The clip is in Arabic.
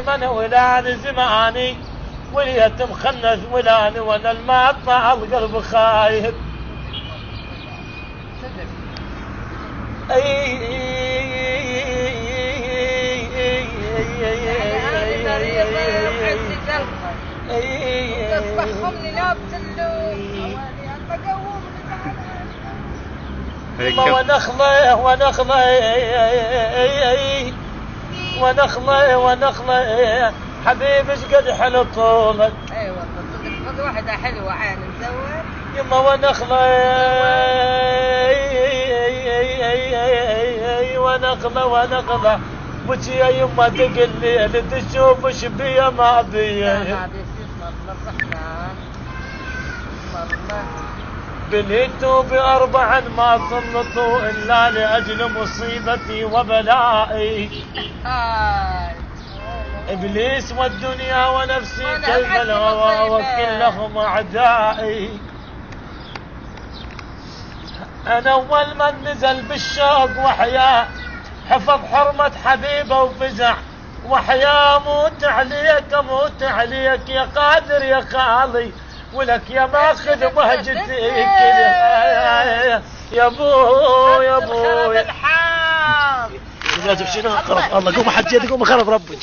من ولان زماني واليتم خنث ولاني وانا المقطع القلب خايب. ونخلة ونخلة حبيبي ايش قد حلو طولك. اي والله صدق واحدة حلوة عين مزور يما ونخلة ونخلة بجي يا يما تقل لي تشوف ايش بيا ما بيا. بليتوا بأربعا ما سلطوا إلا لأجل مصيبتي وبلائي. إبليس والدنيا ونفسي كيف الهوى وكلهم أعدائي. أنا أول من نزل بالشوق وحياة حفظ حرمة حبيبه وفزع وحياة موت عليك يا قادر يا خالي ولك يا ماخذ مهجتي يا ابو الحار. لازم شنو الله قوم حجيت قوم خرب ربك.